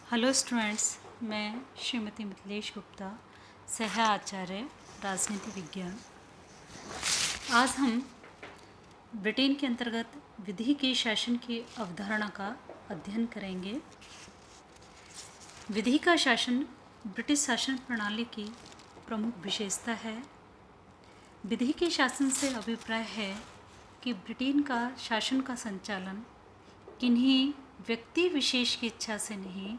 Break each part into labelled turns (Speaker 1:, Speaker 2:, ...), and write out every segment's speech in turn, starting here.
Speaker 1: Hello students, मैं श्रीमती मिथिलेश गुप्ता, सह आचार्य राजनीति विज्ञान। आज हम ब्रिटेन के अंतर्गत विधि के शासन की अवधारणा का अध्ययन करेंगे। विधि का शासन ब्रिटिश शासन प्रणाली की प्रमुख विशेषता है। विधि के शासन से अभिप्राय है कि ब्रिटेन का शासन का संचालन किन्हीं व्यक्ति विशेष की इच्छा से नहीं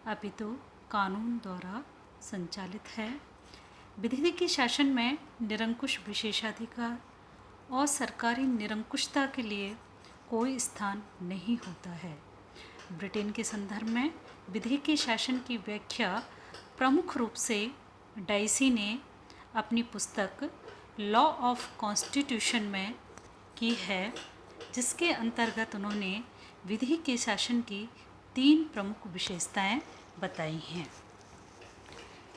Speaker 1: अपितु कानून द्वारा संचालित है। विधि के शासन में निरंकुश विशेषाधिकार और सरकारी निरंकुशता के लिए कोई स्थान नहीं होता है। ब्रिटेन के संदर्भ में विधि के शासन की व्याख्या प्रमुख रूप से डाइसी ने अपनी पुस्तक लॉ ऑफ कॉन्स्टिट्यूशन में की है, जिसके अंतर्गत उन्होंने विधि के शासन की 3 प्रमुख विशेषताएं बताई हैं।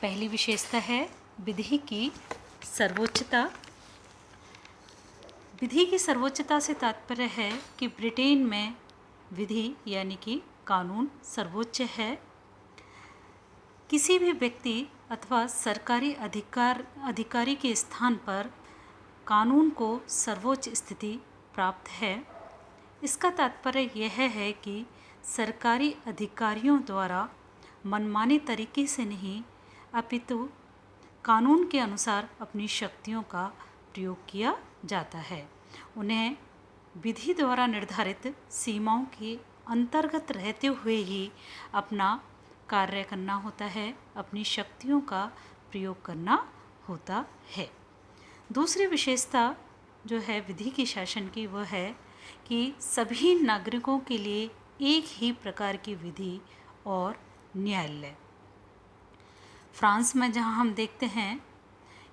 Speaker 1: पहली विशेषता है विधि की सर्वोच्चता। विधि की सर्वोच्चता से तात्पर्य है कि ब्रिटेन में विधि यानी कि कानून सर्वोच्च है। किसी भी व्यक्ति अथवा सरकारी अधिकारी के स्थान पर कानून को सर्वोच्च स्थिति प्राप्त है। इसका तात्पर्य यह है कि सरकारी अधिकारियों द्वारा मनमाने तरीके से नहीं अपितु कानून के अनुसार अपनी शक्तियों का प्रयोग किया जाता है। उन्हें विधि द्वारा निर्धारित सीमाओं के अंतर्गत रहते हुए ही अपना कार्य करना होता है, अपनी शक्तियों का प्रयोग करना होता है। दूसरी विशेषता जो है विधि के शासन की वह है कि सभी नागरिकों के लिए एक ही प्रकार की विधि और न्यायालय। फ्रांस में जहां हम देखते हैं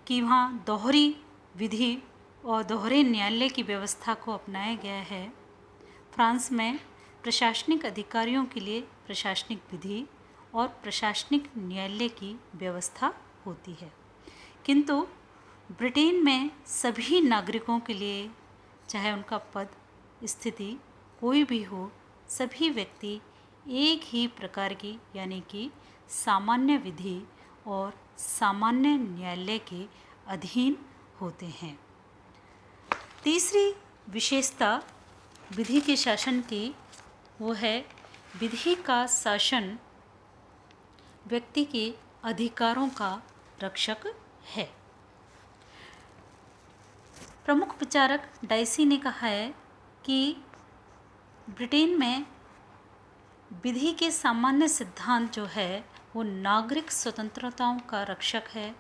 Speaker 1: कि वहां दोहरी विधि और दोहरे न्यायालय की व्यवस्था को अपनाया गया है। फ्रांस में प्रशासनिक अधिकारियों के लिए प्रशासनिक विधि और प्रशासनिक न्यायालय की व्यवस्था होती है, किंतु ब्रिटेन में सभी नागरिकों के लिए, चाहे उनका पद स्थिति कोई भी हो, सभी व्यक्ति एक ही प्रकार की यानी कि सामान्य विधि और सामान्य न्यायालय के अधीन होते हैं। तीसरी विशेषता विधि के शासन की वो है विधि का शासन व्यक्ति के अधिकारों का रक्षक है। प्रमुख विचारक डाइसी ने कहा है कि ब्रिटेन में विधि के सामान्य सिद्धांत जो है वो नागरिक स्वतंत्रताओं का रक्षक है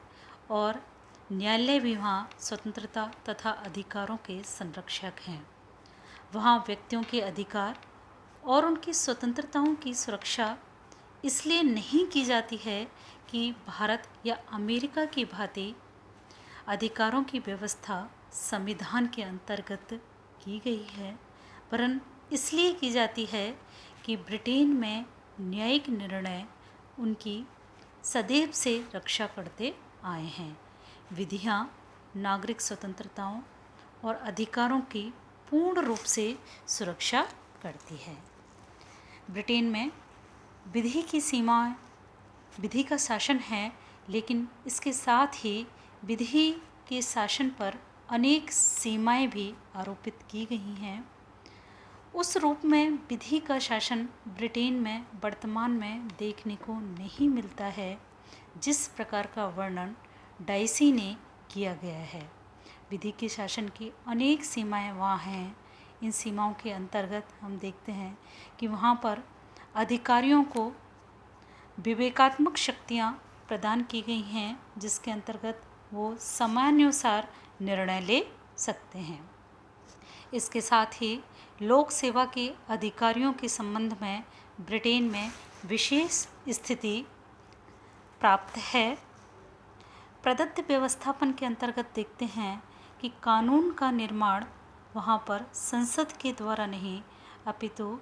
Speaker 1: और न्यायालय भी वहाँ स्वतंत्रता तथा अधिकारों के संरक्षक हैं। वहाँ व्यक्तियों के अधिकार और उनकी स्वतंत्रताओं की सुरक्षा इसलिए नहीं की जाती है कि भारत या अमेरिका की भांति अधिकारों की व्यवस्था संविधान के अंतर्गत की गई है, वरन इसलिए की जाती है कि ब्रिटेन में न्यायिक निर्णय उनकी सदैव से रक्षा करते आए हैं। विधियाँ नागरिक स्वतंत्रताओं और अधिकारों की पूर्ण रूप से सुरक्षा करती है। ब्रिटेन में विधि की सीमाएं, विधि का शासन है, लेकिन इसके साथ ही विधि के शासन पर अनेक सीमाएं भी आरोपित की गई हैं। उस रूप में विधि का शासन ब्रिटेन में वर्तमान में देखने को नहीं मिलता है जिस प्रकार का वर्णन डाइसी ने किया गया है। विधि के शासन की अनेक सीमाएं वहाँ हैं। इन सीमाओं के अंतर्गत हम देखते हैं कि वहाँ पर अधिकारियों को विवेकात्मक शक्तियाँ प्रदान की गई हैं, जिसके अंतर्गत वो समयानुसार निर्णय ले सकते हैं। इसके साथ ही लोक सेवा के अधिकारियों के संबंध में ब्रिटेन में विशेष स्थिति प्राप्त है। प्रदत्त व्यवस्थापन के अंतर्गत देखते हैं कि कानून का निर्माण वहाँ पर संसद के द्वारा नहीं अपितु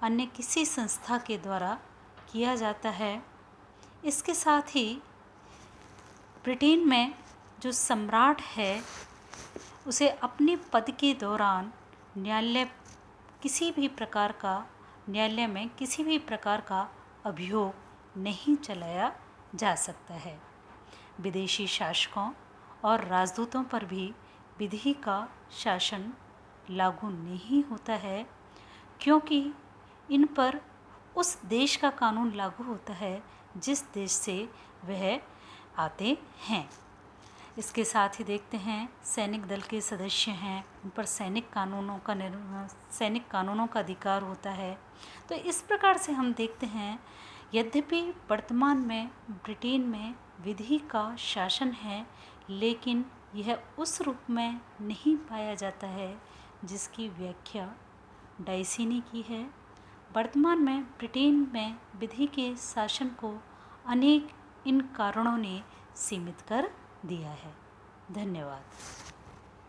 Speaker 1: अन्य किसी संस्था के द्वारा किया जाता है। इसके साथ ही ब्रिटेन में जो सम्राट है उसे अपने पद के दौरान न्यायालय में किसी भी प्रकार का अभियोग नहीं चलाया जा सकता है। विदेशी शासकों और राजदूतों पर भी विधि का शासन लागू नहीं होता है, क्योंकि इन पर उस देश का कानून लागू होता है जिस देश से वह आते हैं। इसके साथ ही देखते हैं सैनिक दल के सदस्य हैं, उन पर सैनिक कानूनों का अधिकार होता है। तो इस प्रकार से हम देखते हैं, यद्यपि वर्तमान में ब्रिटेन में विधि का शासन है, लेकिन यह उस रूप में नहीं पाया जाता है जिसकी व्याख्या डाइसी ने की है। वर्तमान में ब्रिटेन में विधि के शासन को अनेक इन कारणों ने सीमित कर दिया है। धन्यवाद।